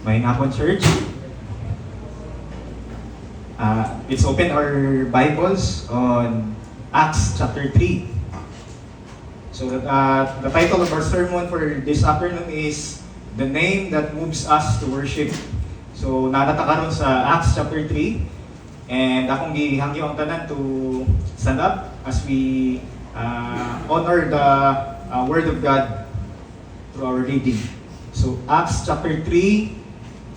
May hapon, church. Let's open our Bibles on Acts chapter 3. So the title of our sermon for this afternoon is The Name That Moves Us to Worship. So nakata karon sa Acts chapter 3. And akong gihangyo ang tanan to stand up as we honor the Word of God through our reading. So Acts chapter 3,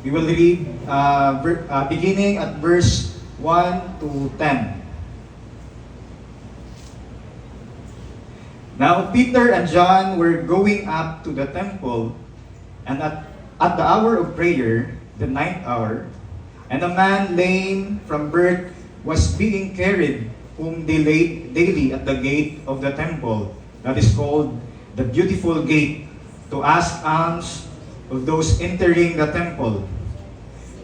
we will read beginning at verse 1 to 10. Now Peter and John were going up to the temple, and at the hour of prayer, the ninth hour, and a man lame from birth was being carried, whom they laid daily at the gate of the temple, that is called the Beautiful Gate, to ask alms of those entering the temple.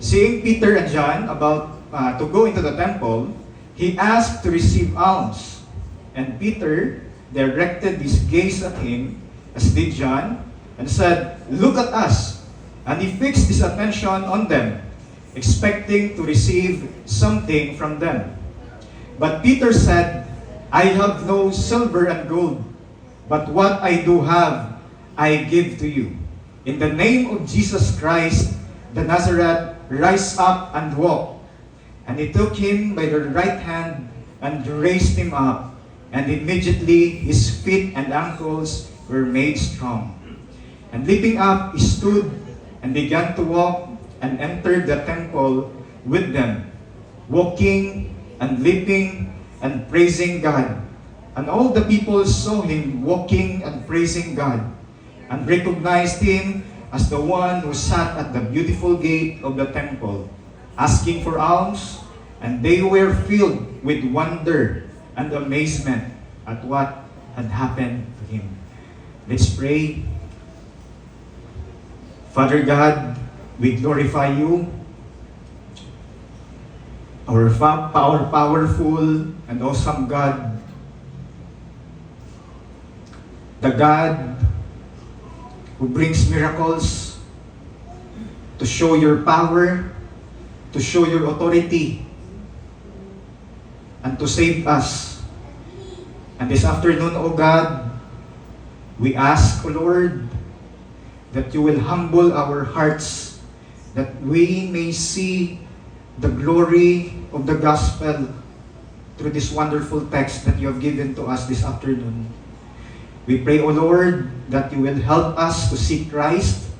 Seeing Peter and John about to go into the temple, he asked to receive alms. And Peter directed his gaze at him, as did John, and said, "Look at us." And he fixed his attention on them, expecting to receive something from them. But Peter said, "I have no silver and gold, but what I do have, I give to you. In the name of Jesus Christ, the Nazareth, rise up and walk." And he took him by the right hand and raised him up. And immediately his feet and ankles were made strong. And leaping up, he stood and began to walk and entered the temple with them, walking and leaping and praising God. And all the people saw him walking and praising God, and recognized him as the one who sat at the beautiful gate of the temple, asking for alms, and they were filled with wonder and amazement at what had happened to him. Let's pray. Father God, we glorify you, our powerful and awesome God, the God who brings miracles to show your power, to show your authority, and to save us. And this afternoon, O God, we ask, O Lord, that you will humble our hearts, that we may see the glory of the gospel through this wonderful text that you have given to us this afternoon. We pray, O Lord, that you will help us to see Christ.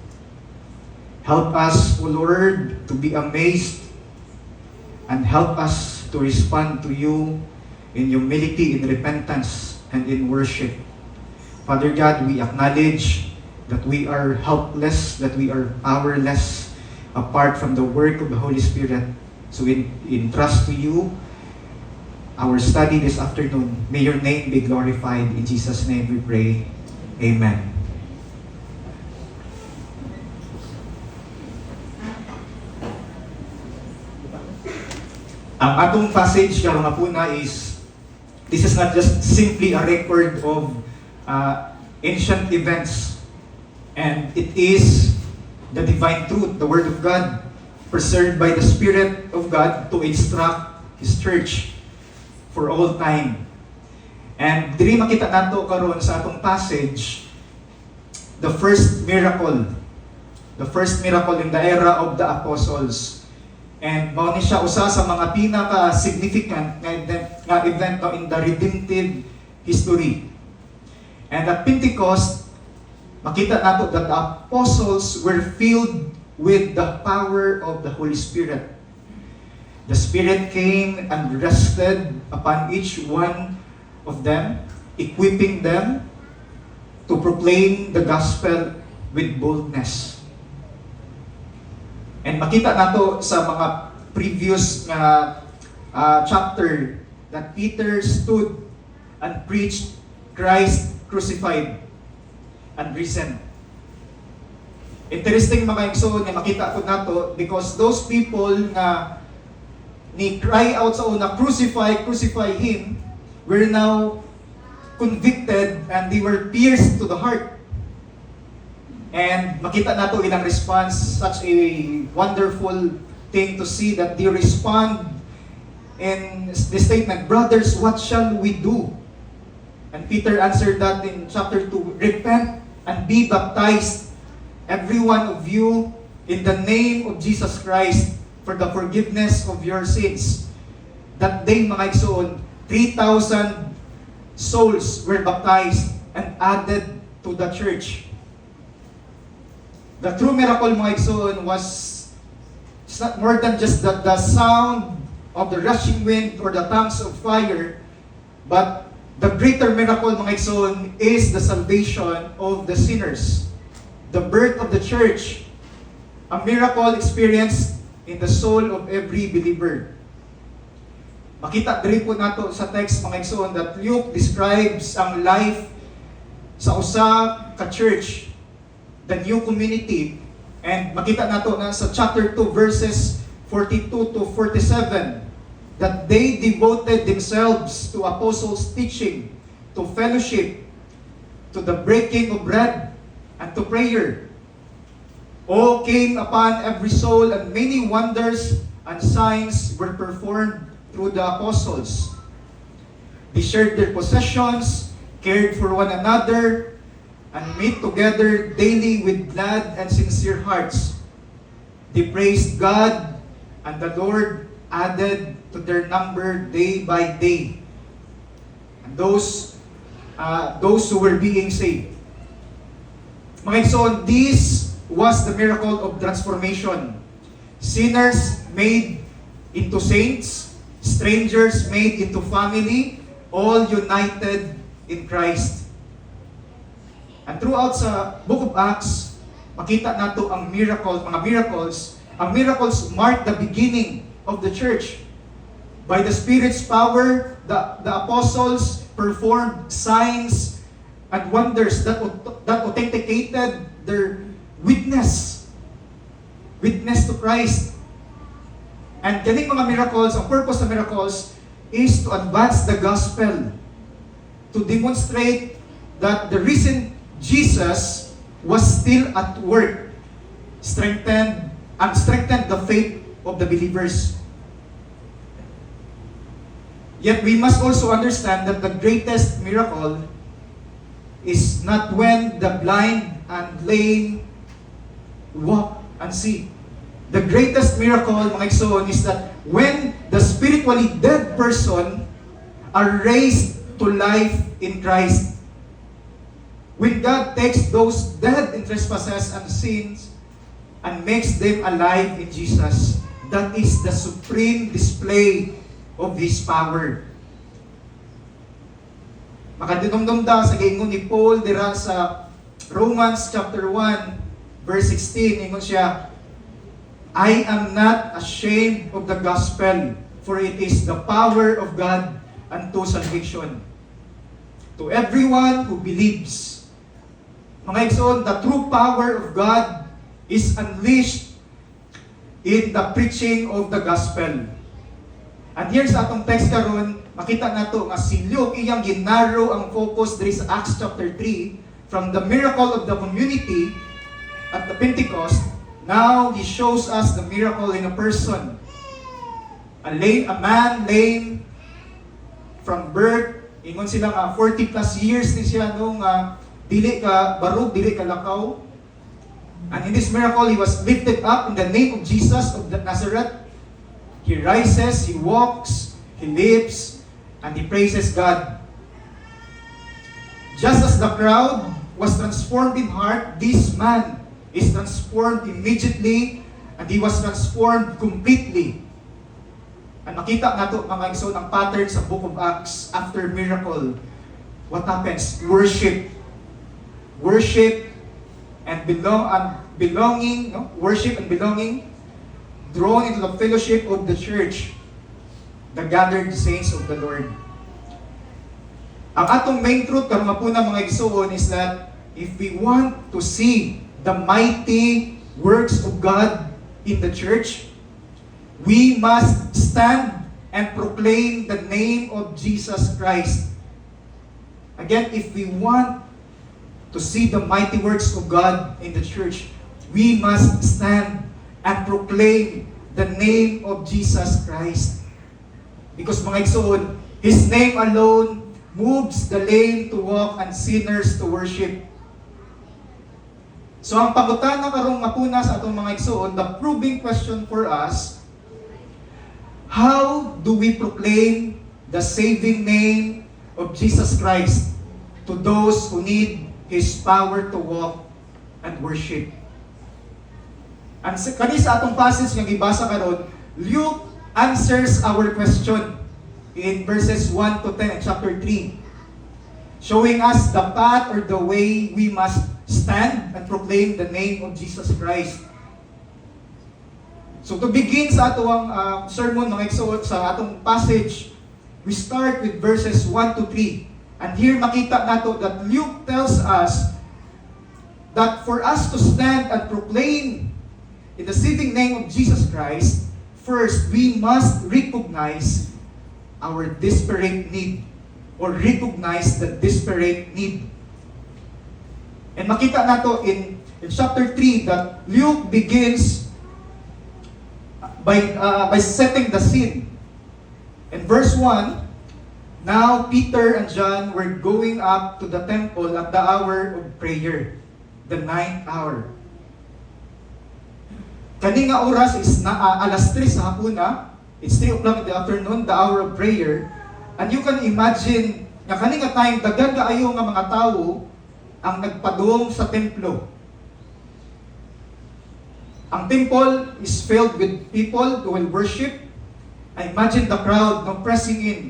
Help us, O Lord, to be amazed, and help us to respond to you in humility, in repentance, and in worship. Father God, we acknowledge that we are helpless, that we are powerless apart from the work of the Holy Spirit. So we entrust to you our study this afternoon. May your name be glorified. In Jesus' name we pray. Amen. Ang atong passage karong hapuna is, this is not just simply a record of ancient events, and it is the divine truth, the Word of God, preserved by the Spirit of God to instruct His church for all time. And diri makita nato karon sa atong passage the first miracle in the era of the apostles. And mao ni siya usa sa mga pinaka-significant nga event in the redemptive history. And at Pentecost, makita nato that the apostles were filled with the power of the Holy Spirit. The Spirit came and rested upon each one of them, equipping them to proclaim the gospel with boldness. And makita nato sa mga previous chapter that Peter stood and preached Christ crucified and risen. Interesting mga igsoon nga makita po nato, because those people nga ni cry out sa una, crucify him, were now convicted and they were pierced to the heart. And makita nato ilang response, such a wonderful thing to see that they respond in the statement, "Brothers, what shall we do?" And Peter answered that in chapter 2, "Repent and be baptized, every one of you, in the name of Jesus Christ, for the forgiveness of your sins." That day, mga igsoon, 3,000 souls were baptized and added to the church. The true miracle, mga igsoon, was it's not more than just the sound of the rushing wind or the tongues of fire, but the greater miracle, mga igsoon, is the salvation of the sinners. The birth of the church, a miracle experienced in the soul of every believer. Makita diri po nato sa text, mga igsoon, that Luke describes ang life sa usa ka church, the new community, and makita nato na sa chapter 2 verses 42 to 47 that they devoted themselves to apostles' teaching, to fellowship, to the breaking of bread, and to prayer. All came upon every soul, and many wonders and signs were performed through the apostles. They shared their possessions, cared for one another, and meet together daily with glad and sincere hearts. They praised God, and the Lord added to their number day by day, and those who were being saved. Mga igsoon, this was the miracle of transformation. Sinners made into saints, strangers made into family, all united in Christ. And throughout sa Book of Acts, makita nato ang miracles, mga miracles. Ang miracles mark the beginning of the church. By the Spirit's power, the apostles performed signs and wonders that authenticated their witness to Christ. And kaning mga miracles, ang purpose ng miracles is to advance the gospel, to demonstrate that the risen Jesus was still at work, strengthened the faith of the believers. Yet we must also understand that the greatest miracle is not when the blind and lame walk and see. The greatest miracle, mga igsoon, is that when the spiritually dead person are raised to life in Christ. When God takes those dead in trespasses and sins and makes them alive in Jesus, that is the supreme display of His power. Makadinumdumda sa giingon ni Paul dira sa Romans chapter 1 verse 16, ingon siya, "I am not ashamed of the gospel, for it is the power of God unto salvation to everyone who believes." Mga igsoon, the true power of God is unleashed in the preaching of the gospel. And here sa atong text karon, makita nato nga si Luke iyang ginarrow ang focus diri sa Acts chapter 3 from the miracle of the community at the Pentecost. Now he shows us the miracle in a person. A man lame from birth. Ingon sila nga 40 plus years ni siya nung dili ka barug, dili ka lakaw. And in this miracle, he was lifted up in the name of Jesus of Nazareth. He rises, he walks, he lives, and he praises God. Just as the crowd was transformed in heart, this man is transformed immediately, and he was transformed completely. And makita nato mga igsoon ang pattern sa Book of Acts after miracle. What happens? Worship and belonging, no? Worship and belonging, drawn into the fellowship of the church, the gathered saints of the Lord. Ang atong main truth karon nga puna mga igsoon is that if we want to see the mighty works of God in the church, we must stand and proclaim the name of Jesus Christ. Again, if we want to see the mighty works of God in the church, we must stand and proclaim the name of Jesus Christ. Because mga igsoon, His name alone moves the lame to walk and sinners to worship. So ang pangutana karong mapuna sa atong mga igsoon, the proving question for us, how do we proclaim the saving name of Jesus Christ to those who need His power to walk and worship? And kani sa atong passage nga gibasa karon, Luke answers our question in verses 1 to 10 in chapter 3, showing us the path or the way we must stand and proclaim the name of Jesus Christ. So to begin sa atong sermon mga igsoon, sa atong passage, we start with verses 1 to 3. And here makita nato that Luke tells us that for us to stand and proclaim in the saving name of Jesus Christ, first we must recognize our desperate need, or recognize the desperate need. And makita nato in chapter 3 that Luke begins by setting the scene. In verse 1, now Peter and John were going up to the temple at the hour of prayer, the 9th hour. Kani nga oras is alas 3 sa hapuna, it's 3 o'clock in the afternoon, the hour of prayer. And you can imagine, nga kani nga time, daghan kaayo nga mga tao ang nagpadung sa templo. Ang temple is filled with people who will worship. I imagine the crowd no pressing in.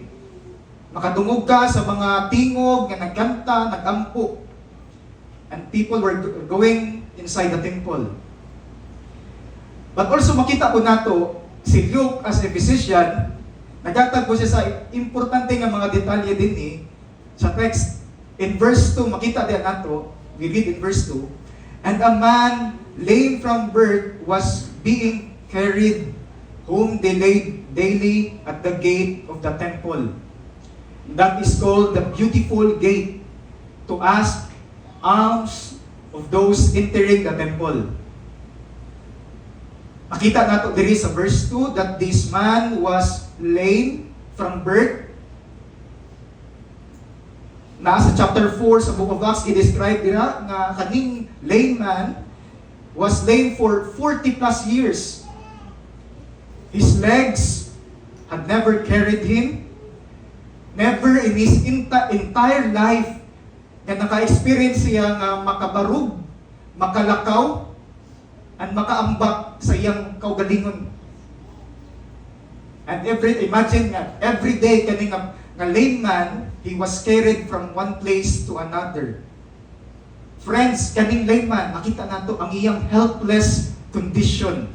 Makadungog ka sa mga tingog nga nagkanta, nagampo. And people were going inside the temple. But also makita po nato, si Luke as a physician, nagtatagpo siya sa importante nga mga detalye din sa text. In verse 2, makita din nato, we read in verse 2, and a man lame from birth was being carried, whom they laid daily at the gate of the temple. That is called the Beautiful Gate, to ask alms of those entering the temple. Makita nato diri sa verse 2 that this man was lame from birth. Nasa chapter 4 sa Book of Acts, i-describe dira nga kaning lame man was lame for 40 plus years. His legs had never carried him. Never in his entire life na naka-experience siya nga makabarug, makalakaw, and makaambak sa iyang kaugalingon. And imagine nga, every day kaning nga lame man, he was carried from one place to another. Friends, kaning lame man, makita nato ang iyang helpless condition.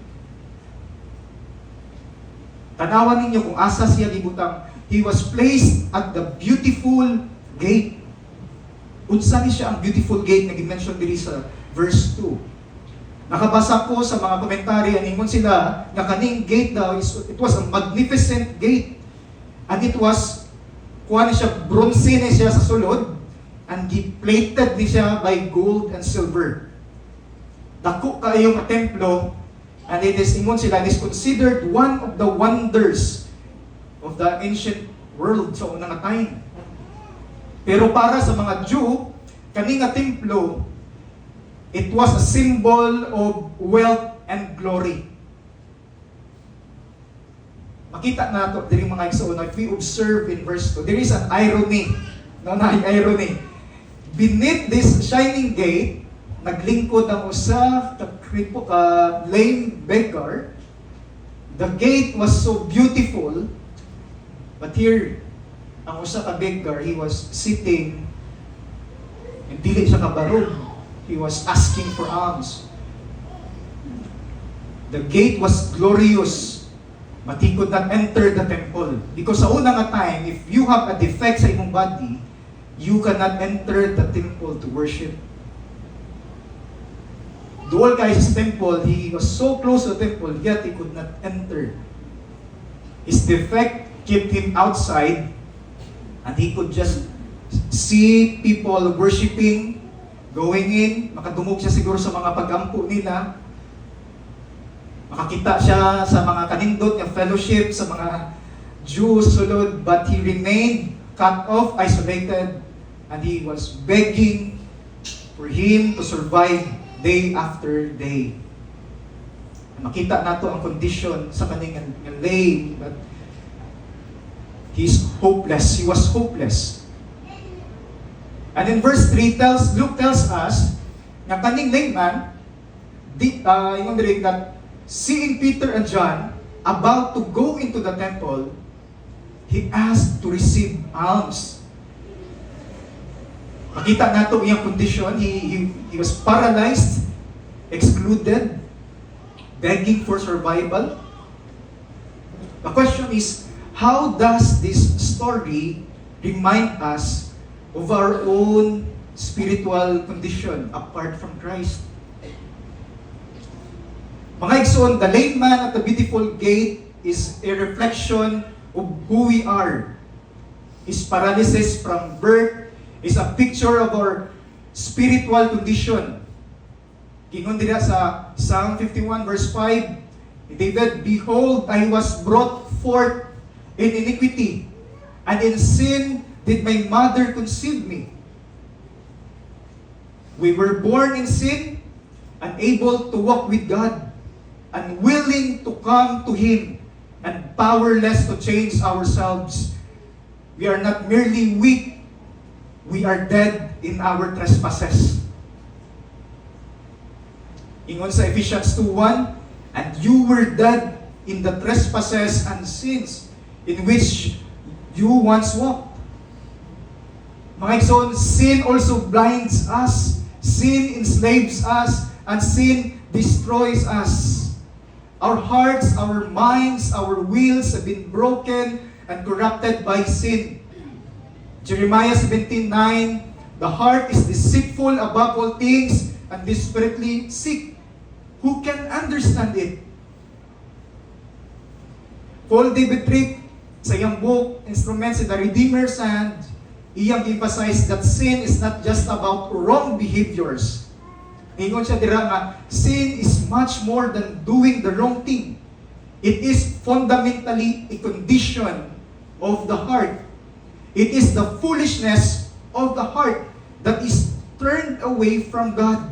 Tanawan ninyo kung asa siya gibutang. He was placed at the beautiful gate. Unsa ni siya ang beautiful gate na gi-mention diri sa verse 2. Nakabasa ko sa mga komentaryo, ningon sila na kaning gate daw, it was a magnificent gate. And it was, kuha ni siya, bronze ni siya sa sulod, and plated ni siya by gold and silver. Dako kayo nga templo, and it is, ningon sila, it is considered one of the wonders of the ancient world sa unang time. Pero para sa mga Jew, kaning nga templo, it was a symbol of wealth and glory. Makita nato diri mga igsoon, if we observe in verse 2, there is an irony. No, irony. Beneath this shining gate, naglingkod ang usa ka lame beggar. The gate was so beautiful, but here, ang usa ka beggar, he was sitting, and dili siya kabarog. He was asking for alms. The gate was glorious, but he could not enter the temple. Because sa unang time, if you have a defect sa imong body, you cannot enter the temple to worship. Dual kay sa temple, he was so close to the temple, yet he could not enter. His defect kept him outside, and he could just see people worshiping going in, makadumog siya siguro sa mga pag-ampo nila, makakita siya sa mga kanindot niya fellowship, sa mga Jews sulod, but he remained cut off, isolated, and he was begging for him to survive day after day. Makita nato ang condition sa kaning lame, but he's hopeless. He was hopeless. And in verse 3, Luke tells us na kaning lame man, that seeing Peter and John about to go into the temple, he asked to receive alms. Makita nato iyang condition. He was paralyzed, excluded, begging for survival. The question is, how does this story remind us of our own spiritual condition apart from Christ? Mga igsoon, the lame man at the beautiful gate is a reflection of who we are. His paralysis from birth is a picture of our spiritual condition. Gingon dira sa Psalm 51 verse 5, David, "Behold, I was brought forth in iniquity, and in sin did my mother conceive me." We were born in sin, unable to walk with God, unwilling to come to Him, and powerless to change ourselves. We are not merely weak, we are dead in our trespasses. Ingon sa Ephesians 2:1, "And you were dead in the trespasses and sins in which you once walked." Mga igsoon, sin also blinds us, sin enslaves us, and sin destroys us. Our hearts, our minds, our wills have been broken and corrupted by sin. Jeremiah 17:9, "The heart is deceitful above all things and desperately sick. Who can understand it?" Paul David Trick, sa iyang book, Instruments in the Redeemer's Hand, iyang emphasize that sin is not just about wrong behaviors. Ingon siya dira nga, sin is much more than doing the wrong thing. It is fundamentally a condition of the heart. It is the foolishness of the heart that is turned away from God.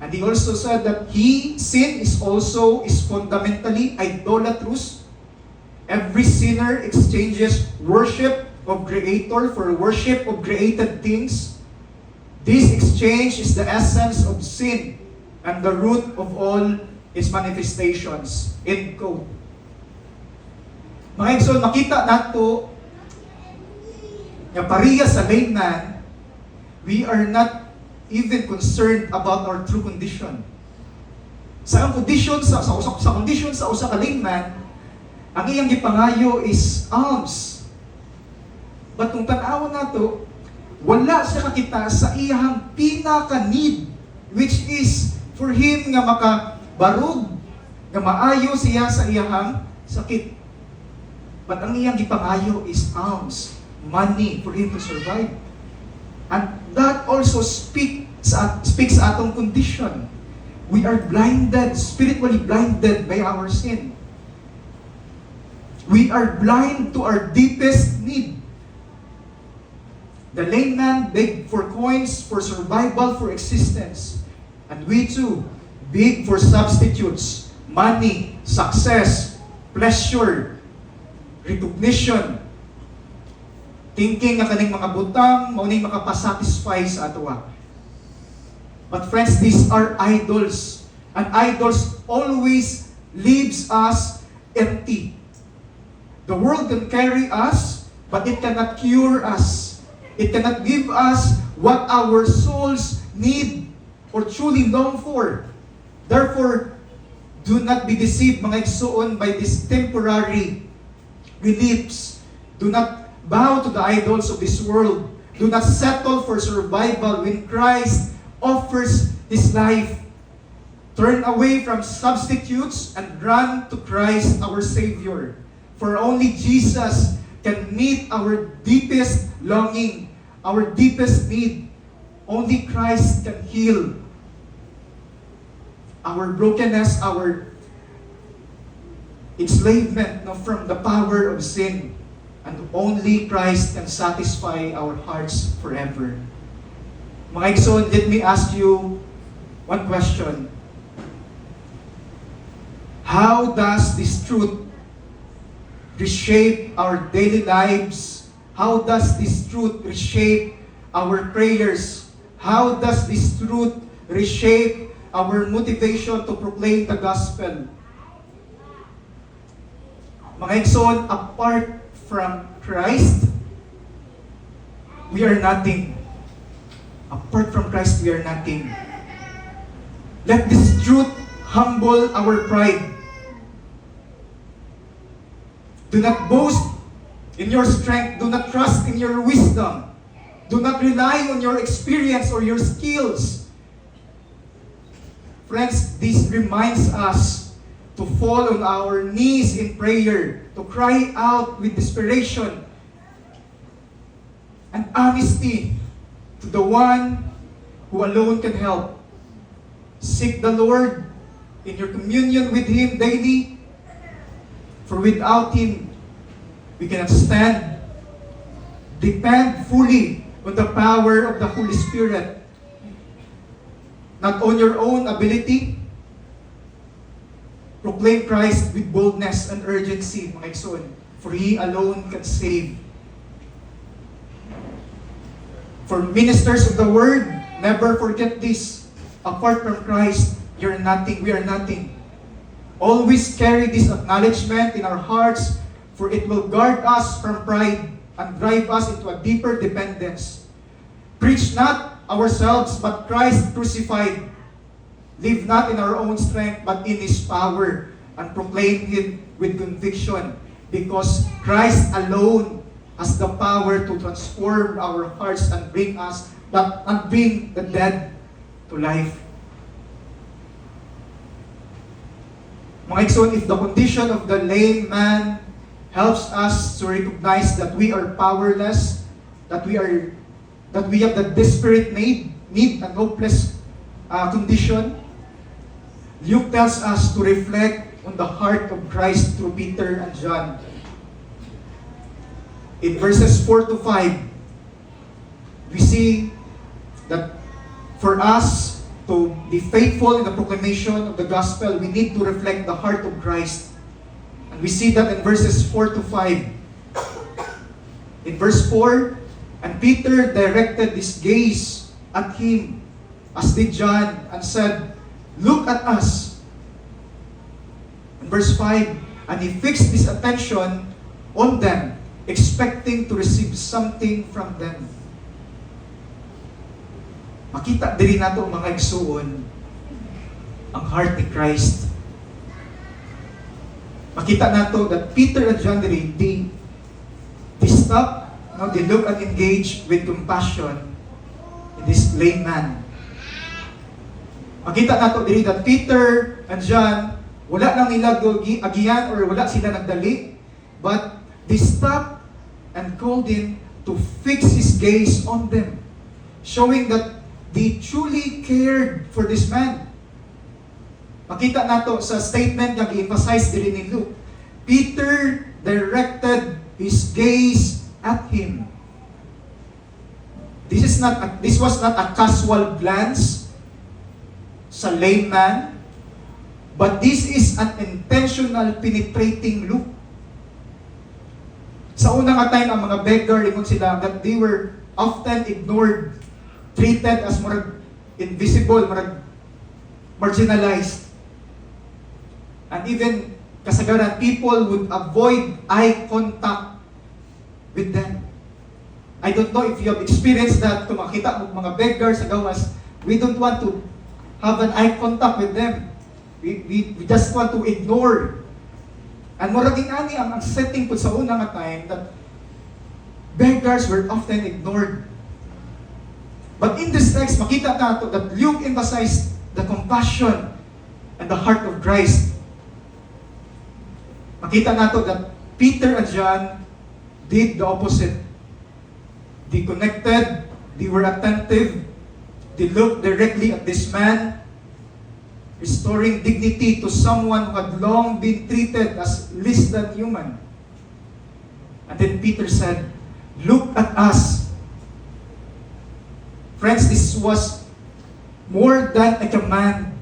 And he also said that sin is fundamentally idolatrous. Every sinner exchanges worship of Creator for worship of created things. This exchange is the essence of sin and the root of all its manifestations. End quote. Mga igsoon, makita nato nga pariya sa layman, we are not even concerned about our true condition. Sa condition sa usa ka layman, ang iyang gipangayo is alms. But kung tan-awon nato, wala siya kakita sa iyang pinaka-need, which is for him nga makabarog, nga maayo siya sa iyang sakit. But ang iyang gipangayo is alms, money for him to survive. And that also speaks sa atong condition. We are blinded, spiritually blinded by our sin. We are blind to our deepest need. The lame man begged for coins for survival, for existence. And we too beg for substitutes, money, success, pleasure, recognition, thinking nga kaning mga butang, mauning makapasatisfy sa atoa. But friends, these are idols. And idols always leaves us empty. The world can carry us, but it cannot cure us. It cannot give us what our souls need or truly long for. Therefore, do not be deceived, mga igsoon, by these temporary reliefs. Do not bow to the idols of this world. Do not settle for survival when Christ offers His life. Turn away from substitutes and run to Christ our Savior. For only Jesus can meet our deepest longing, our deepest need. Only Christ can heal our brokenness, our enslavement from the power of sin. And only Christ can satisfy our hearts forever. Mga igsoon, let me ask you one question. How does this truth reshape our daily lives? How does this truth reshape our prayers? How does this truth reshape our motivation to proclaim the gospel? Mga igsoon, apart from Christ, we are nothing. Apart from Christ, we are nothing. Let this truth humble our pride. Do not boast in your strength. Do not trust in your wisdom. Do not rely on your experience or your skills. Friends, this reminds us to fall on our knees in prayer, to cry out with desperation and honesty to the one who alone can help. Seek the Lord in your communion with Him daily, for without Him, we cannot stand. Depend fully on the power of the Holy Spirit, not on your own ability. Proclaim Christ with boldness and urgency, mga igsoon, for He alone can save. For ministers of the Word, never forget this. Apart from Christ, you're nothing, we are nothing. Always carry this acknowledgement in our hearts, for it will guard us from pride and drive us into a deeper dependence. Preach not ourselves, but Christ crucified. Live not in our own strength, but in His power, and proclaim Him with conviction, because Christ alone has the power to transform our hearts and bring the dead to life. Mga igsoon, if the condition of the lame man helps us to recognize that we are powerless, that we have the desperate need and hopeless condition, Luke tells us to reflect on the heart of Christ through Peter and John. In verses 4 to 5, we see that for us to be faithful in the proclamation of the gospel, we need to reflect the heart of Christ. And we see that in verses 4 to 5. In verse 4, and Peter directed his gaze at him, as did John, and said, "Look at us." In verse 5, and he fixed his attention on them, expecting to receive something from them. Makita diri nato mga igsuon ang heart ni Christ. Makita nato that Peter and John diri, they stop, they look and engage with compassion in this lame man. Makita nato diri that Peter and John, wala lang nila agiyan or wala sila nagdali, but they stop and called him to fix his gaze on them, showing that they truly cared for this man. Makita nato sa statement nga gi-emphasize diri ni Luke. Peter directed his gaze at him. This was not a casual glance sa lame man, but this is an intentional penetrating look. Sa unang time, ang mga beggar, ingon sila that they were often ignored, treated as invisible, marginalized. And even kasagaran, people would avoid eye contact with them. I don't know if you have experienced that, kung makita mo mga beggars sa gawas, we don't want to have an eye contact with them. We just want to ignore. And muraging ani ang setting po sa unang time that beggars were often ignored. But in this text, makita nato that Luke emphasized the compassion and the heart of Christ. Makita nato that Peter and John did the opposite. They connected, they were attentive, they looked directly at this man, restoring dignity to someone who had long been treated as less than human. And then Peter said, "Look at us." Friends, this was more than a command.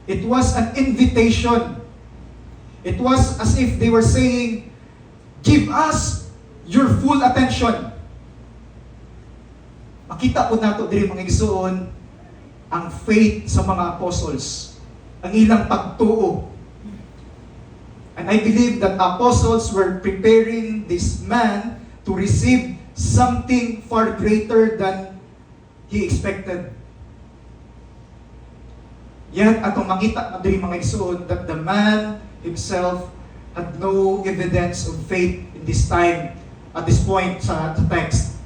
It was an invitation. It was as if they were saying, "Give us your full attention." Makita po nato diri mga igsoon ang faith sa mga apostles, ang ilang pagtuo. And I believe that apostles were preparing this man to receive something far greater than he expected. Yet, atong makita na diri mga igsoon that the man himself had no evidence of faith in this time, at this point sa text.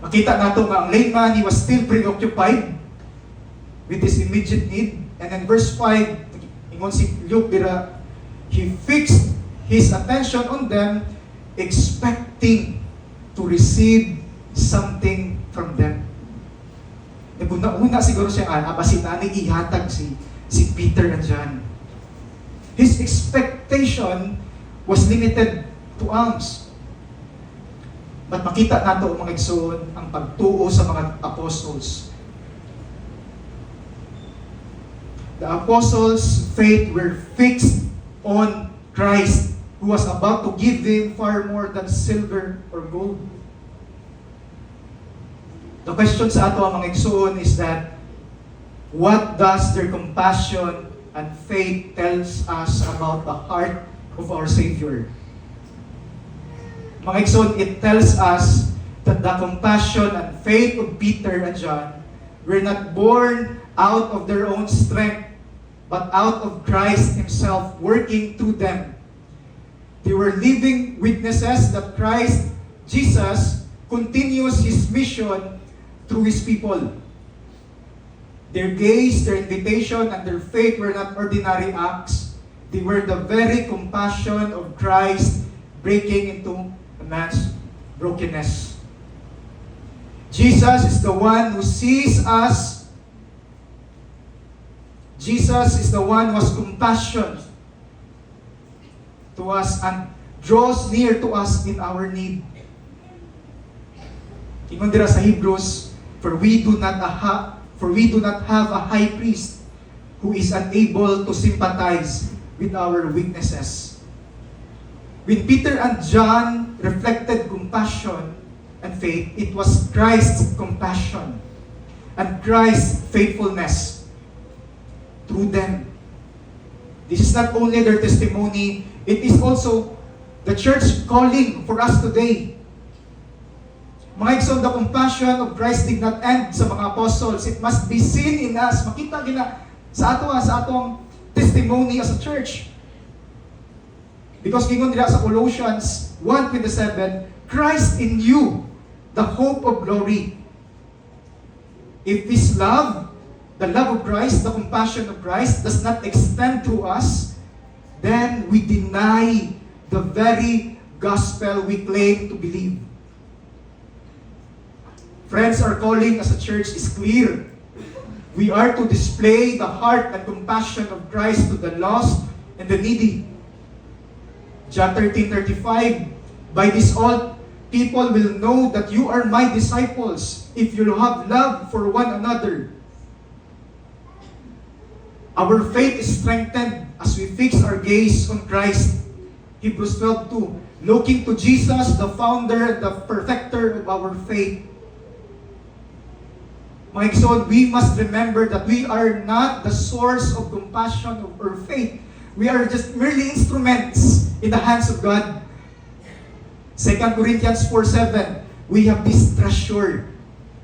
Makita nato nga ang layman, he was still preoccupied with his immediate need. And in verse 5, ingon si Luke dira, he fixed his attention on them, expecting to receive something from them. Naguna-una siguro siya, basit na ihatag si Peter and John. His expectation was limited to alms. But makita nato mga igsoon ang pagtuo sa mga apostles. The apostles' faith were fixed on Christ, who was about to give them far more than silver or gold. The question sa ato mga igsoon is that, what does their compassion and faith tells us about the heart of our Savior? Mga igsoon, it tells us that the compassion and faith of Peter and John were not born out of their own strength, but out of Christ Himself working through them. They were living witnesses that Christ Jesus continues His mission through His people. Their gaze, their invitation, and their faith were not ordinary acts. They were the very compassion of Christ breaking into a man's brokenness. Jesus is the one who sees us. Jesus is the one who has compassion to us and draws near to us in our need. Ingon dira sa Hebrews, for we do not have a high priest who is unable to sympathize with our weaknesses. When Peter and John reflected compassion and faith, it was Christ's compassion and Christ's faithfulness through them. This is not only their testimony, it is also the church calling for us today. Mga igsoon, the compassion of Christ did not end sa mga apostles. It must be seen in us. Makita gina sa atong testimony as a church. Because gingon dira sa Colossians 1:27, Christ in you, the hope of glory. If this love, the love of Christ, the compassion of Christ, does not extend to us, then we deny the very gospel we claim to believe. Friends, our calling as a church is clear. We are to display the heart and compassion of Christ to the lost and the needy. John 13:35, by this all people will know that you are my disciples if you have love for one another. Our faith is strengthened as we fix our gaze on Christ. Hebrews 12:2, looking to Jesus, the founder and the perfecter of our faith. Mga igsoon, we must remember that we are not the source of compassion or faith. We are just merely instruments in the hands of God. 2 Corinthians 4:7, we have this treasure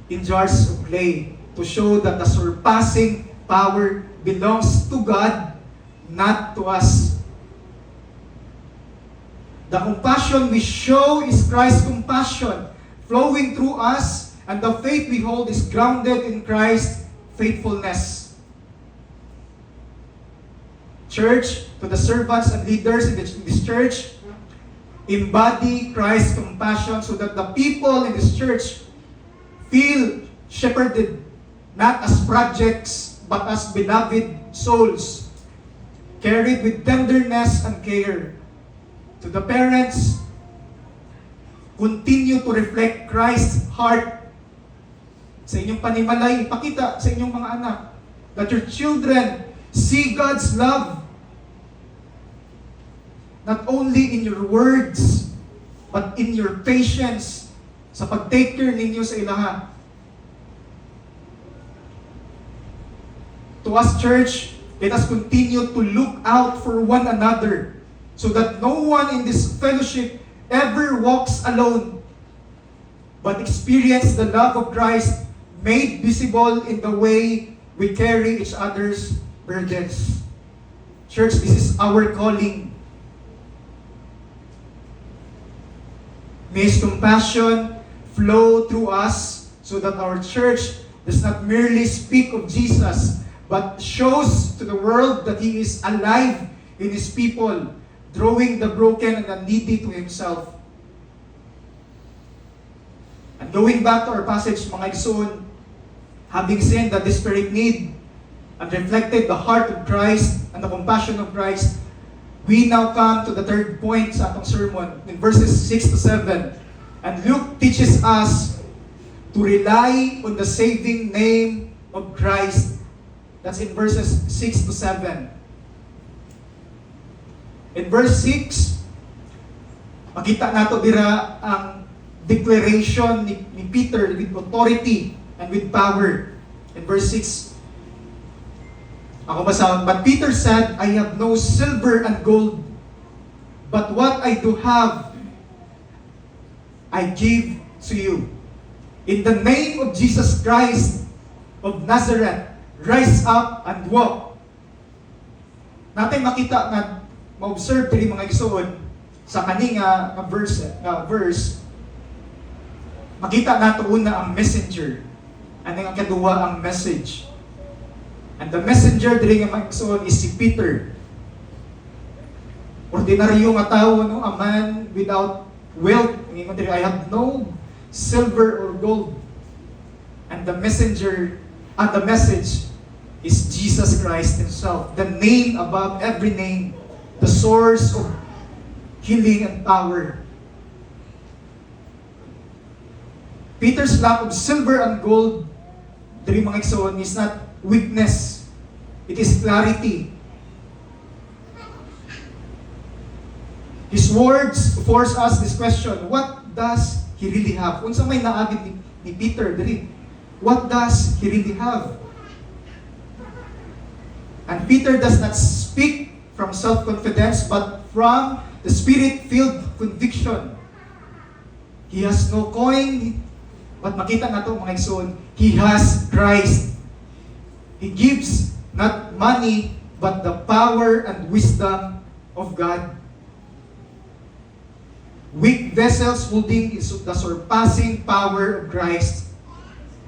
in jars of clay to show that the surpassing power belongs to God, not to us. The compassion we show is Christ's compassion flowing through us, and the faith we hold is grounded in Christ's faithfulness. Church, to the servants and leaders in this church, embody Christ's compassion so that the people in this church feel shepherded, not as projects, but as beloved souls, carried with tenderness and care. To the parents, continue to reflect Christ's heart sa inyong panimalay. Ipakita sa inyong mga anak that your children see God's love not only in your words, but in your patience sa pag-take care ninyo sa ilaha. To us, church, let us continue to look out for one another so that no one in this fellowship ever walks alone, but experience the love of Christ made visible in the way we carry each other's burdens. Church, this is our calling. May His compassion flow through us so that our church does not merely speak of Jesus, but shows to the world that He is alive in His people, drawing the broken and the needy to Himself. And going back to our passage, mga igsoon, having seen the desperate need and reflected the heart of Christ and the compassion of Christ, we now come to the third point sa atong sermon in verses 6 to 7. And Luke teaches us to rely on the saving name of Christ. That's in verses 6 to 7. In verse 6, makita nato dira ang declaration ni Peter with authority and with power. In verse 6, ako basa, but Peter said, I have no silver and gold, but what I do have, I give to you. In the name of Jesus Christ of Nazareth, rise up and walk. Natin makita nga, ma-observe diri mga igsoon sa kani nga verse, makita nato una ang messenger, and ang kaduwa ang message. And the messenger diri nga mga igsoon is si Peter. Ordinaryo nga tawo, no, a man without wealth. I have no silver or gold. And the messenger and the message is Jesus Christ Himself, the name above every name, the source of healing and power. Peter's lack of silver and gold, diri mga igsoon, is not weakness. It is clarity. His words force us this question: what does he really have? Unsa may naabit ni Peter diri? What does he really have? And Peter does not speak from self-confidence, but from the Spirit-filled conviction. He has no coin, but makita nato mga igsoon, he has Christ. He gives not money, but the power and wisdom of God. Weak vessels holding the surpassing power of Christ.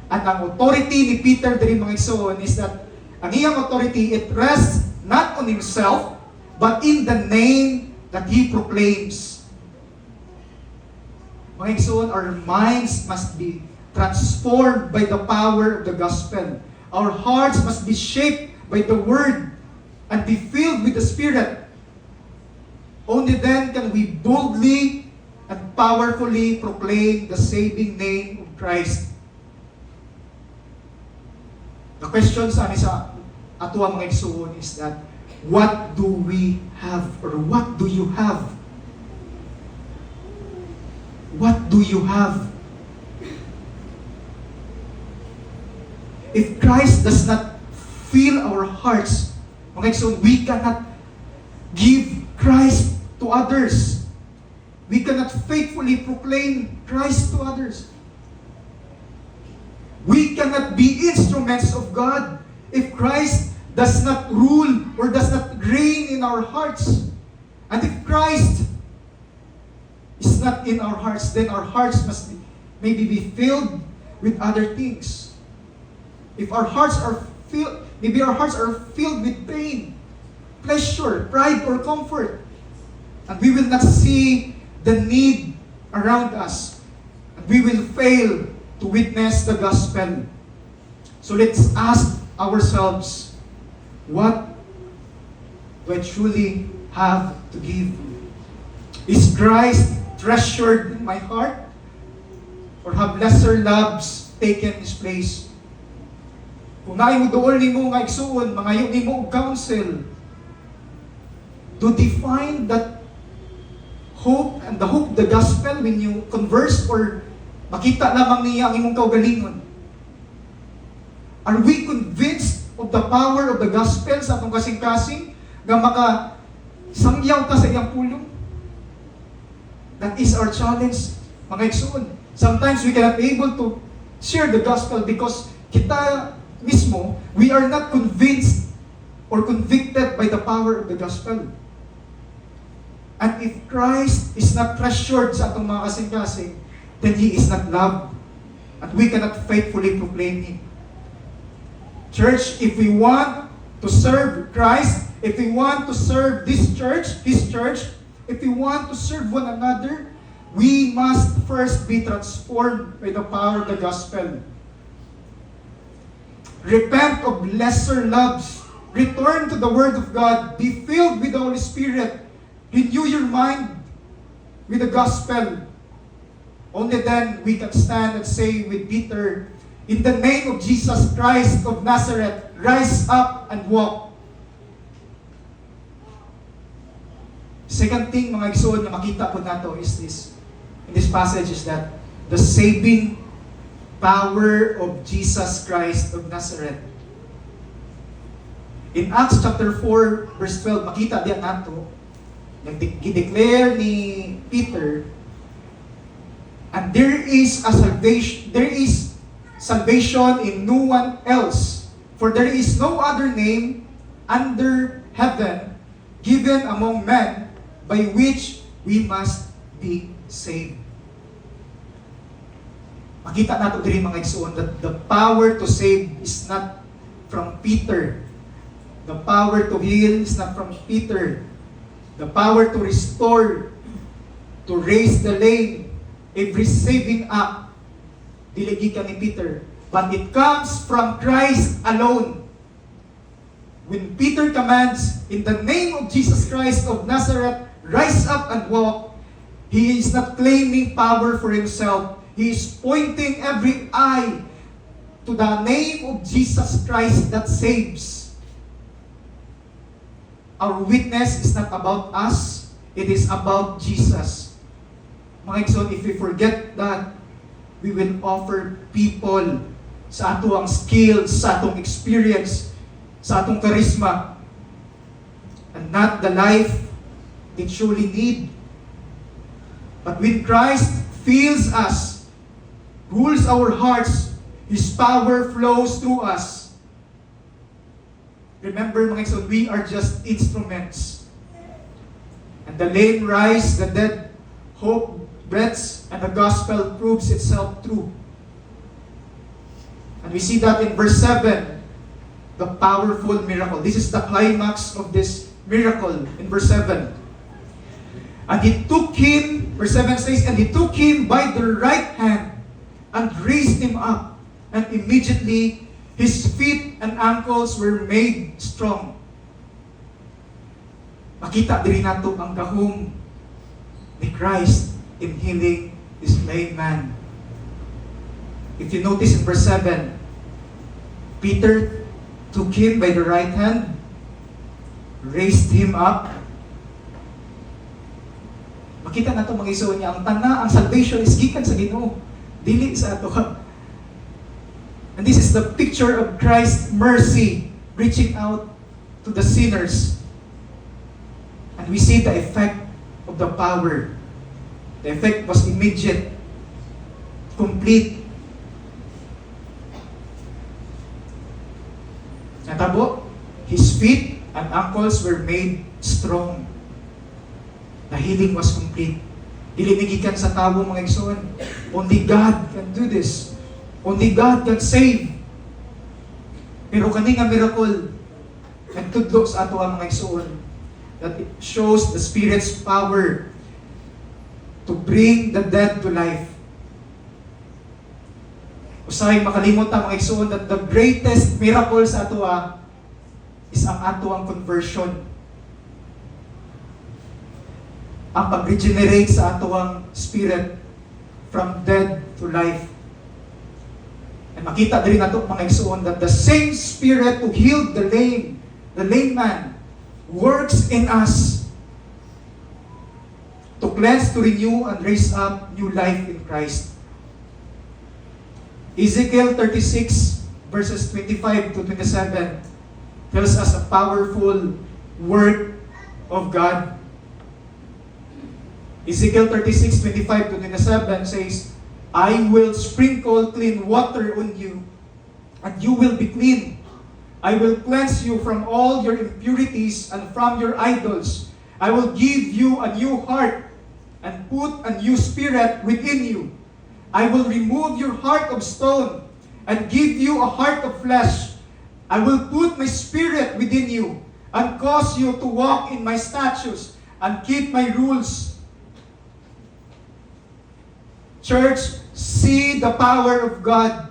At ang authority ni Peter diri mga igsoon is that ang iyang authority, it rests not on himself, but in the name that he proclaims. Mga igsoon, our minds must be transformed by the power of the gospel. Our hearts must be shaped by the word and be filled with the Spirit. Only then can we boldly and powerfully proclaim the saving name of Christ. The question sa ato mga igsoon is that, what do we have, or what do you have? What do you have? If Christ does not fill our hearts, mga igsoon, we cannot give Christ to others. We cannot faithfully proclaim Christ to others. We cannot be instruments of God if Christ does not rule or does not reign in our hearts. And if Christ is not in our hearts, then our hearts must maybe be filled with other things. If our hearts are filled, maybe our hearts are filled with pain, pleasure, pride, or comfort. And we will not see the need around us. And we will fail to witness the gospel. So let's ask ourselves, what do I truly have to give? Is Christ treasured in my heart? Or have lesser loves taken His place? Kung naay mo dool ni mo nga igsuon, mangayo ni mo og counsel, to define that hope and the hope, the gospel, when you converse or makita lamang niya ang imong kaugalingon. Are we convinced of the power of the gospel sa atong kasing-kasing nga maka sangyaw ta sa iyang pulong? That is our challenge, mga igsuon. Sometimes we cannot be able to share the gospel because kita mismo, we are not convinced or convicted by the power of the gospel. And if Christ is not treasured sa atong mga kasing-kasing, then He is not loved. And we cannot faithfully proclaim Him. Church, if we want to serve Christ, if we want to serve this church, His church, if we want to serve one another, we must first be transformed by the power of the gospel. Repent of lesser loves. Return to the Word of God. Be filled with the Holy Spirit. Renew your mind with the gospel. Only then we can stand and say with Peter, in the name of Jesus Christ of Nazareth, rise up and walk. Second thing, mga igsoon, na makita po nato is this. In this passage is that the saving power of Jesus Christ of Nazareth. In Acts chapter 4, verse 12, makita diyan nato, nag-declare ni Peter, and there is salvation in no one else, for there is no other name under heaven given among men by which we must be saved. Makita nato diri mga igsoon that the power to save is not from Peter. The power to heal is not from Peter. The power to restore, to raise the lame, every saving act, dili gikan ni Peter. But it comes from Christ alone. When Peter commands, in the name of Jesus Christ of Nazareth, rise up and walk, he is not claiming power for himself. He is pointing every eye to the name of Jesus Christ that saves. Our witness is not about us, it is about Jesus. Mga igsoon, if we forget that, we will offer people sa ato ang skills, sa atong experience, sa atong charisma, and not the life they truly need. But when Christ fills us, rules our hearts, His power flows through us. Remember mga igsoon, we are just instruments. And the lame rise, the dead hope breaths, and the gospel proves itself true. And we see that in verse 7, the powerful miracle. This is the climax of this miracle in verse 7. And he took him, verse 7 says, and he took him by the right hand and raised him up. And immediately his feet and ankles were made strong. Makita diri nato ang gahom ni Christ in healing this lame man. If you notice in verse 7, Peter took him by the right hand, raised him up. Makita nato mga igsoon niya, ang salvation is gikan sa Ginoo, dili sa ato. And this is the picture of Christ's mercy reaching out to the sinners. And we see the effect of the power. The effect was immediate, complete. Natabo, his feet and ankles were made strong. The healing was complete. Dili gikan sa tao mga igsoon. Only God can do this. Only God can save. Pero kani nga miracle nagtudlo sa ato ang mga igsoon that it shows the Spirit's power. to bring the dead to life. Usahay makalimot ang mga igsoon that the greatest miracle sa ato is ang ato ang conversion. Ang pag-regenerate sa ato ang spirit from dead to life. And makita din nato mga igsoon that the same spirit who healed the lame man, works in us to cleanse, to renew, and raise up new life in Christ. Ezekiel 36 verses 25 to 27 tells us a powerful word of God. Ezekiel 36, 25 to 27 says, I will sprinkle clean water on you, and you will be clean. I will cleanse you from all your impurities and from your idols. I will give you a new heart and put a new spirit within you. I will remove your heart of stone and give you a heart of flesh. I will put my spirit within you and cause you to walk in my statutes and keep my rules. Church, see the power of God.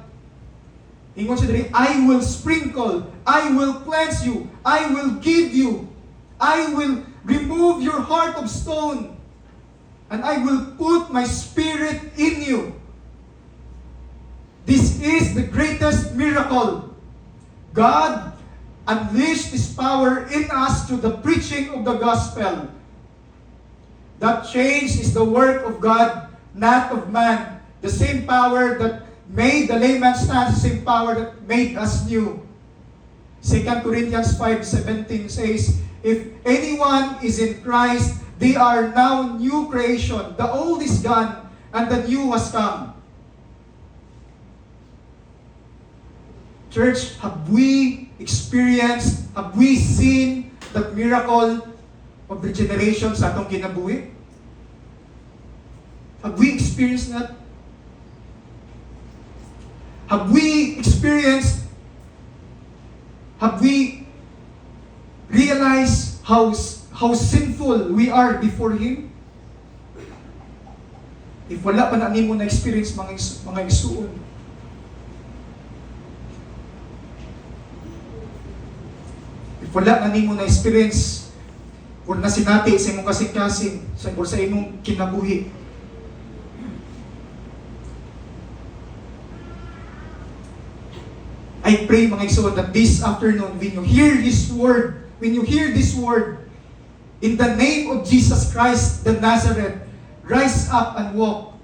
Ingon siya diri, I will sprinkle, I will cleanse you, I will give you, I will remove your heart of stone, and I will put my spirit in you. This is the greatest miracle. God unleashed His power in us through the preaching of the gospel. That change is the work of God, not of man. The same power that made the layman stand, the same power that made us new. 2 Corinthians 5:17 says, if anyone is in Christ, they are now new creation. The old is gone, and the new has come. Church, have we experienced, have we seen that miracle of regeneration sa atong kinabuhi? Have we experienced that? Have we experienced, have we realized how sinful we are before Him? If wala pa na nimo na experience mga igsuon, if wala na nimo na experience or nasinati sa imong kasing-kasing or sa imong kinabuhi, I pray mga igsoon that this afternoon, when you hear this word, in the name of Jesus Christ the Nazareth, rise up and walk.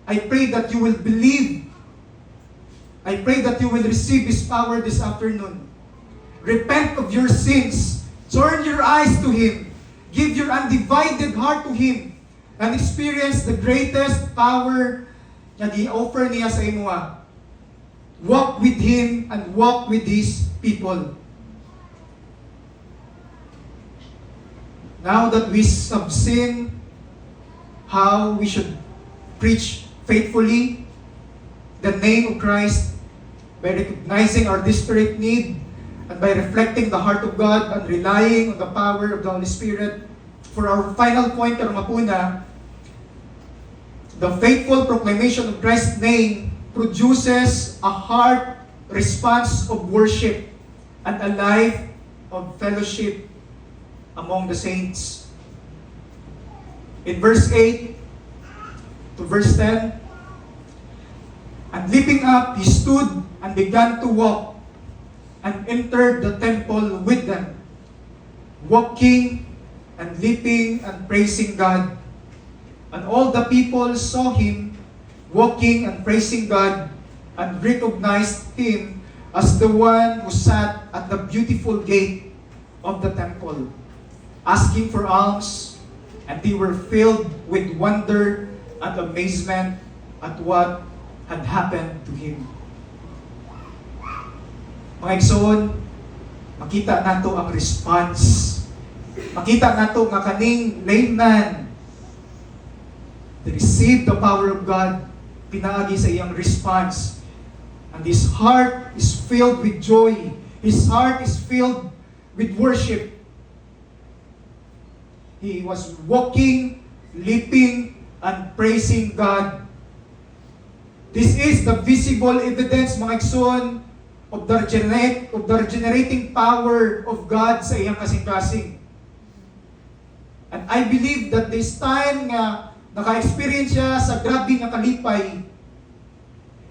I pray that you will believe. I pray that you will receive His power this afternoon. Repent of your sins. Turn your eyes to Him. Give your undivided heart to Him. And experience the greatest power na i-offer niya sa imo. Walk with Him and walk with His people. Now that we have seen how we should preach faithfully the name of Christ by recognizing our desperate need and by reflecting the heart of God and relying on the power of the Holy Spirit, for our final point karong hapuna, the faithful proclamation of Christ's name produces a heart response of worship and a life of fellowship among the saints. In verse 8 to verse 10, and leaping up, he stood and began to walk and entered the temple with them, walking and leaping and praising God. And all the people saw him walking and praising God, and recognized him as the one who sat at the beautiful gate of the temple, asking for alms, and they were filled with wonder and amazement at what had happened to him. Mga igsoon, makita nato ang response. Makita nato nga kaning layman received the power of God, pinaagi sa iyang response. And his heart is filled with joy. His heart is filled with worship. He was walking, leaping, and praising God. This is the visible evidence, mga igsoon, of the regenerating power of God sa iyang kasing-kasing. And I believe that this time nga naka-experience siya sa grabe nga kalipay,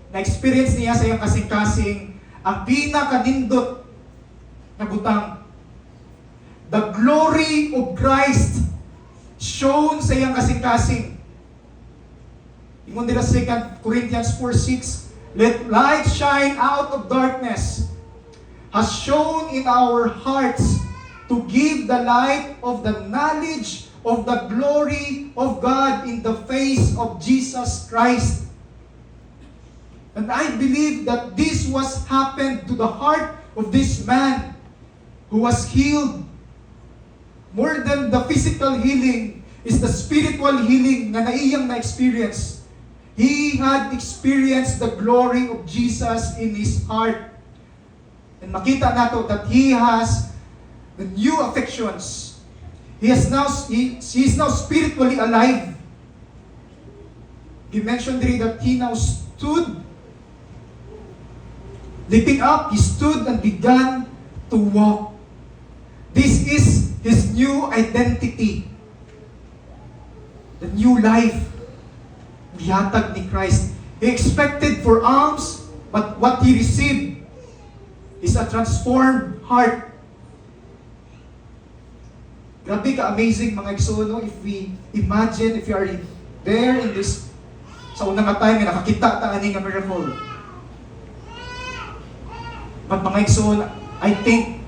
na-experience niya sa iyang kasing-kasing ang pinaka-nindot na butang. The glory of Christ shown sa iyang kasing-kasing. Ingon nila 2 Corinthians 4:6, let light shine out of darkness, has shone in our hearts to give the light of the knowledge of the glory of God in the face of Jesus Christ. And I believe that this was happened to the heart of this man who was healed. More than the physical healing is the spiritual healing na naiyang na-experience. He had experienced the glory of Jesus in his heart. And makita nato that he has the new affections. He is now spiritually alive. He mentioned there that he now stood, leaping up, he stood and began to walk. This is his new identity. The new life. Gihatag ni Christ. He expected for alms, but what he received is a transformed heart. Grabe ka-amazing mga igsoon, if we imagine, if you are there in this, sa unang time, nakakita ta ani nga miracle. But mga igsoon, I think,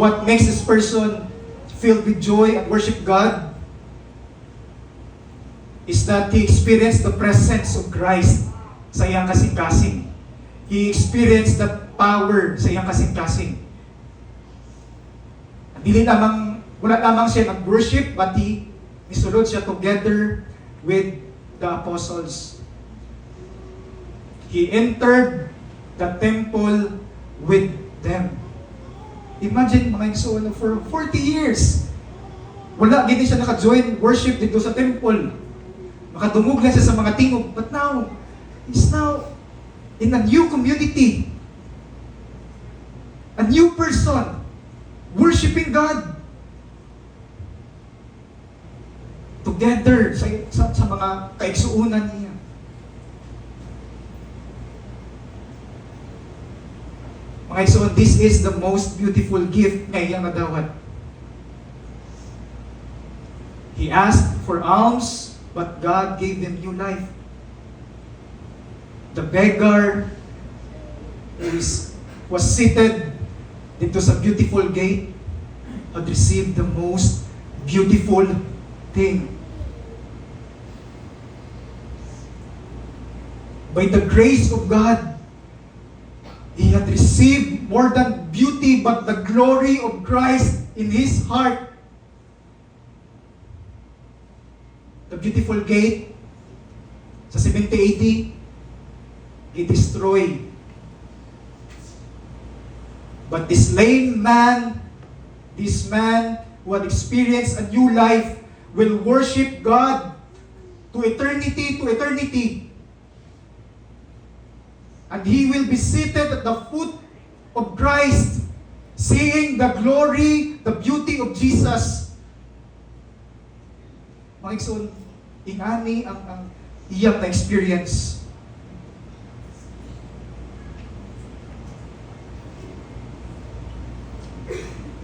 what makes this person filled with joy and worship God is that he experienced the presence of Christ sa iyang kasing-kasing. He experienced the power sa iyang kasing-kasing. Wala lamang siya nag-worship, but he nisulod siya together with the apostles. He entered the temple with them. Imagine mga igsoon, for 40 years, wala gini siya naka-join worship dito sa temple. Makadungog lang siya sa mga tingog. But now, he's now in a new community. A new person. Worshiping God. Together sa mga kaigsuunan niya. Mga igsuon, this is the most beautiful gift na iyang nadawat. He asked for alms, but God gave them new life. The beggar was seated dito sa beautiful gate had received the most beautiful thing. By the grace of God, he had received more than beauty but the glory of Christ in his heart. The beautiful gate sa 70 AD, i-destroy. But this lame man, this man who had experienced a new life, will worship God to eternity, to eternity. And he will be seated at the foot of Christ, seeing the glory, the beauty of Jesus. Mga igsoon, ingani ang iyang na-experience.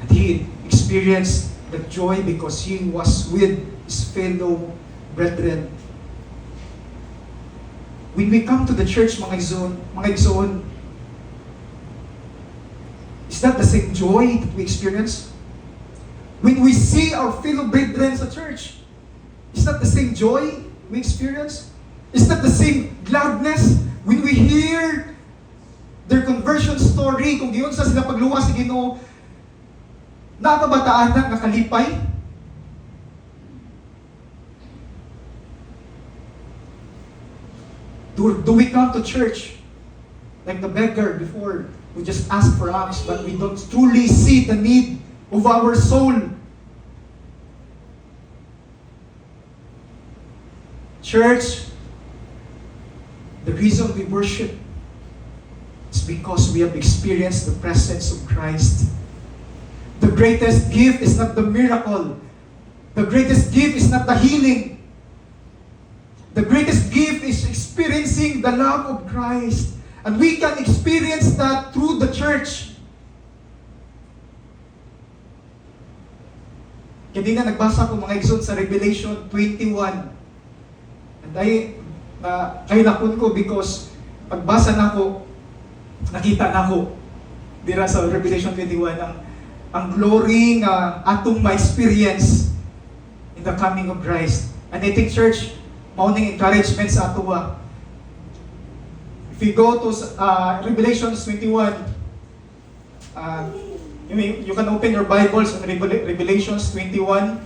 And he experienced the joy because he was with his fellow brethren. When we come to the church, mga igsoon, is that the same joy that we experience? When we see our fellow brethren sa church, is that the same joy we experience? Is that the same gladness when we hear their conversion story? Kung giyon sa sila pagluwas sa Ginoo, napabataan na nakalipay? Do we come to church like the beggar before, who just ask for alms, but we don't truly see the need of our soul? Church, the reason we worship is because we have experienced the presence of Christ. The greatest gift is not the miracle. The greatest gift is not the healing. The greatest gift is experiencing the love of Christ. And we can experience that through the church. Kanina nagbasa ko mga igsoon sa Revelation 21. And kayo napun ko because pagbasa na ko, nakita na ko dira sa Revelation 21 ang glory nga atong ma-experience in the coming of Christ. And I think church, mauning encouragement sa ato If we go to Revelation 21, you can open your Bibles on Revelation 21.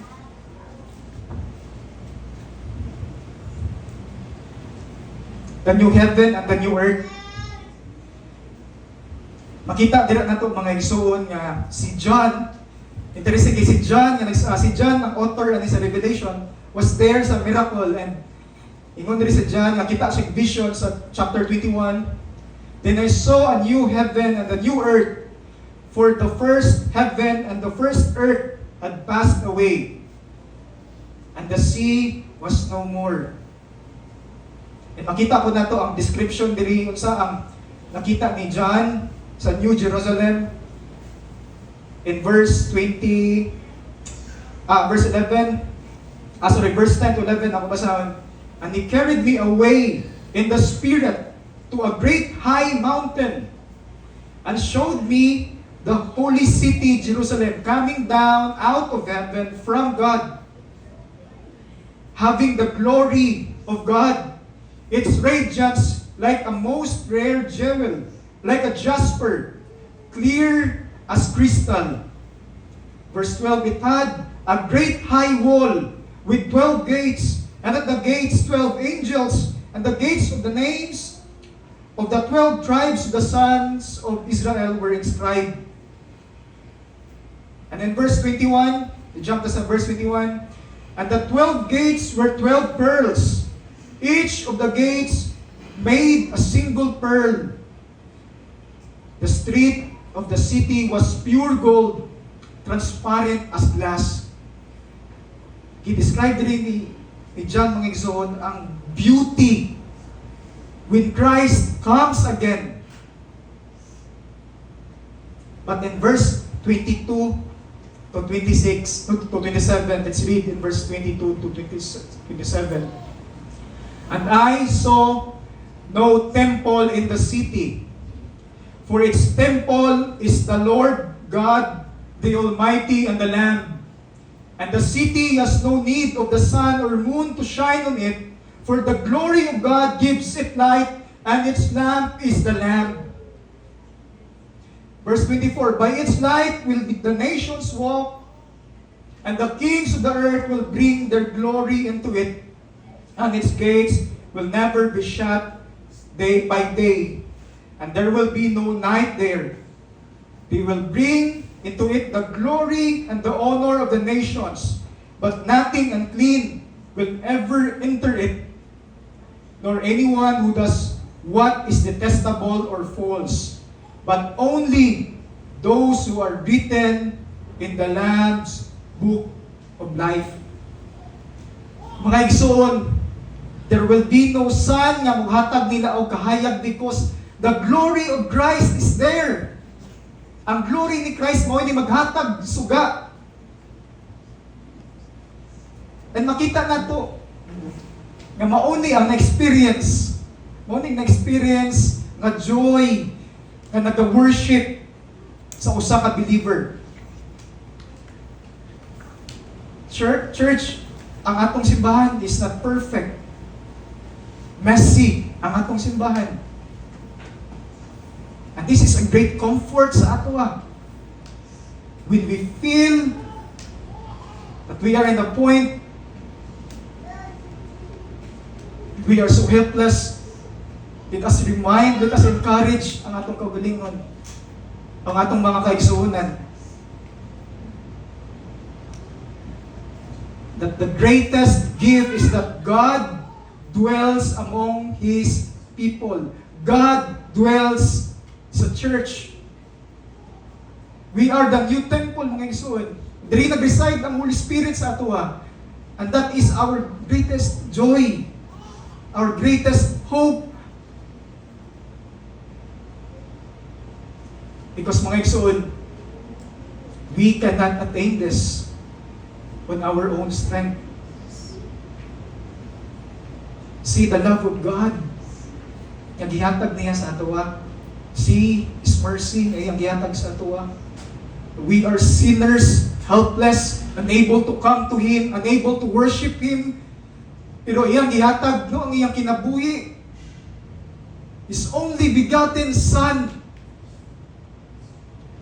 The new heaven and the new earth. Makita dira nato mga igsoon nga si John, interesting kay si John, ang author ani sa Revelation, was there sa miracle, and ingon diri si John, nakita siya vision sa chapter 21. Then I saw a new heaven and a new earth, for the first heaven and the first earth had passed away, and the sea was no more. And makita ko na to ang description diri unsa ang nakita ni John sa New Jerusalem in verse 11, verse 10 to 11 ako basahon. And he carried me away in the spirit to a great high mountain and showed me the holy city Jerusalem coming down out of heaven from God, having the glory of God. Its radiance like a most rare jewel, like a jasper, clear as crystal. Verse 12, it had a great high wall with 12 gates, and at the gates 12 angels, and the gates of the names of the 12 tribes of the sons of Israel were inscribed. And in verse 21, we jump to verse 21, and the 12 gates were 12 pearls. Each of the gates made a single pearl. The street of the city was pure gold, transparent as glass. I-describe din ni John mga igsoon ang beauty when Christ comes again. But in verse 22 to 26 to 27, let's read in verse 22 to 27. And I saw no temple in the city, for its temple is the Lord God, the Almighty, and the Lamb. And the city has no need of the sun or moon to shine on it, for the glory of God gives it light, and its lamp is the Lamb. Verse 24, by its light will the nations walk, and the kings of the earth will bring their glory into it, and its gates will never be shut day by day, and there will be no night there. They will bring into it the glory and the honor of the nations, but nothing unclean will ever enter it, nor anyone who does what is detestable or false, but only those who are written in the Lamb's book of life. Mga igsoon, there will be no sun nga maghatag nila og kahayag because the glory of Christ is there. Ang glory ni Christ mo ni maghatag suga. And makita na to nga mauni ang na-experience. Mauni na-experience nga joy nga nag-worship sa usa ka believer. Church, ang atong simbahan is not perfect. Messy ang atong simbahan. And this is a great comfort sa ato. When we feel that we are in a point we are so helpless, let us remind, let us encourage ang atong kaugalingon, ang atong mga kaigsuonan, that the greatest gift is that God dwells among His people. God dwells sa church. We are the new temple, mga igsoon. Diri nag-reside ang Holy Spirit sa atoa. And that is our greatest joy, our greatest hope. Because mga igsoon, we cannot attain this on our own strength. See the love of God. Ang gihatag niya sa atoa. See His mercy ay ang gihatag sa atoa. We are sinners, helpless, unable to come to Him, unable to worship Him. Pero iyang gihatag, no, ang iyang kinabuhi. His only begotten Son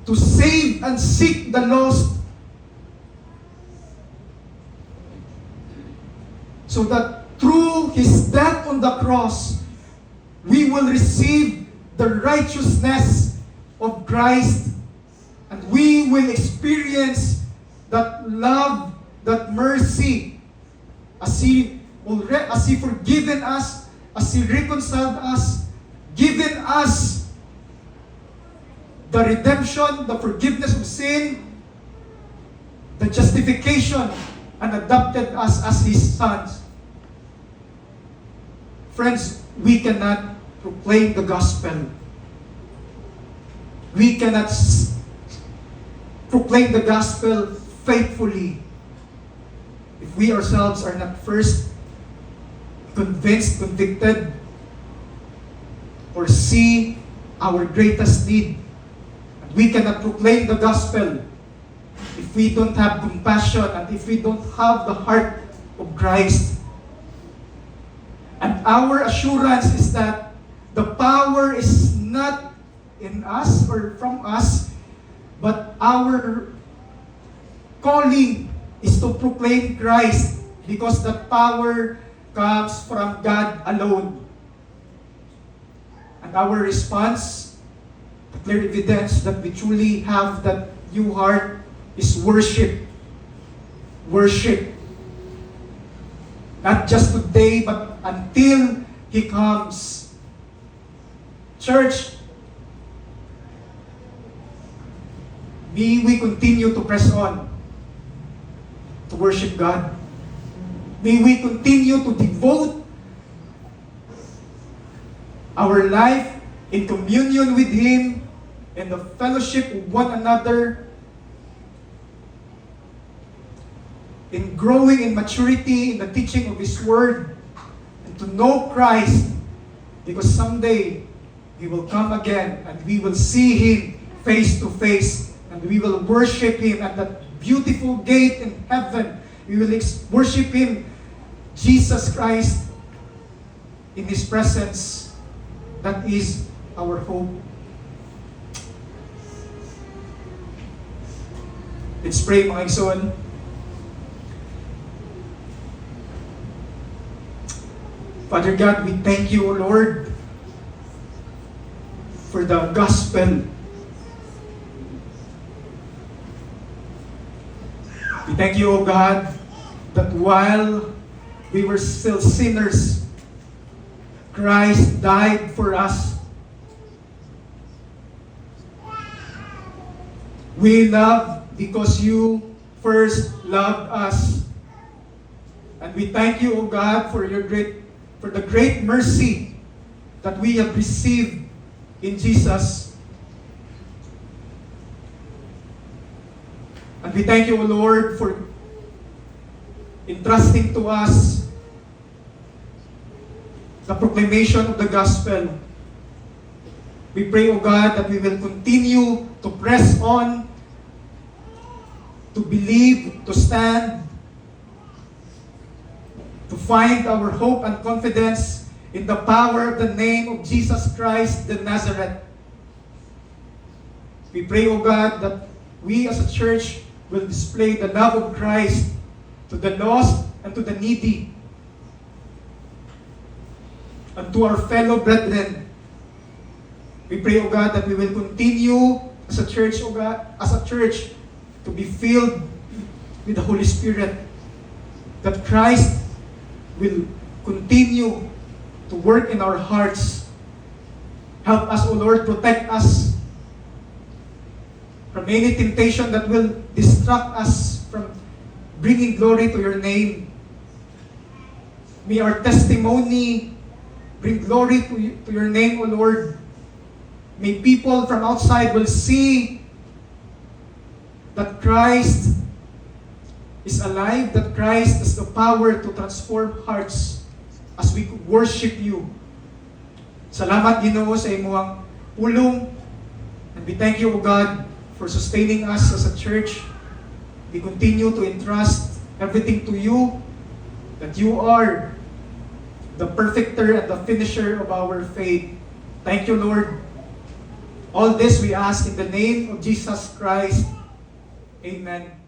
to save and seek the lost. So that through His death on the cross, we will receive the righteousness of Christ, and we will experience that love, that mercy, as He forgiven us, as He reconciled us, given us the redemption, the forgiveness of sin, the justification, and adopted us as His sons. Friends, we cannot proclaim the gospel. We cannot proclaim the gospel faithfully if we ourselves are not first convinced, convicted, or see our greatest need. We cannot proclaim the gospel if we don't have compassion and if we don't have the heart of Christ. And our assurance is that the power is not in us or from us, but our calling is to proclaim Christ, because that power comes from God alone. And our response, the clear evidence that we truly have that new heart, is worship. Worship. Not just today, but until He comes. Church, may we continue to press on to worship God. May we continue to devote our life in communion with Him, in the fellowship of one another, in growing in maturity in the teaching of His Word, and to know Christ, because someday He will come again and we will see Him face to face, and we will worship Him at that beautiful gate in heaven. We will worship Him, Jesus Christ, in His presence. That is our hope. Let's pray, mga igsoon. Father God, we thank You, O Lord, for the gospel. We thank You, O God, that while we were still sinners, Christ died for us. We love because You first loved us. And we thank You, O God, for the great mercy that we have received in Jesus. And we thank You, O Lord, for entrusting to us the proclamation of the gospel. We pray, O God, that we will continue to press on, to believe, to stand, to find our hope and confidence in the power of the name of Jesus Christ the Nazareth. We pray, O God, that we as a church will display the love of Christ to the lost and to the needy, and to our fellow brethren. We pray, O God, that we will continue as a church, O God, as a church, to be filled with the Holy Spirit, that Christ will continue to work in our hearts. Help us, O Lord, protect us from any temptation that will distract us from bringing glory to your name. May our testimony bring glory to your name, O Lord. May people from outside will see that Christ is alive, that Christ has the power to transform hearts as we worship you. Salamat, Ginoo, sa imuang pulong. And we thank you, O God, for sustaining us as a church. We continue to entrust everything to you, that you are the perfecter and the finisher of our faith. Thank you, Lord. All this we ask in the name of Jesus Christ. Amen.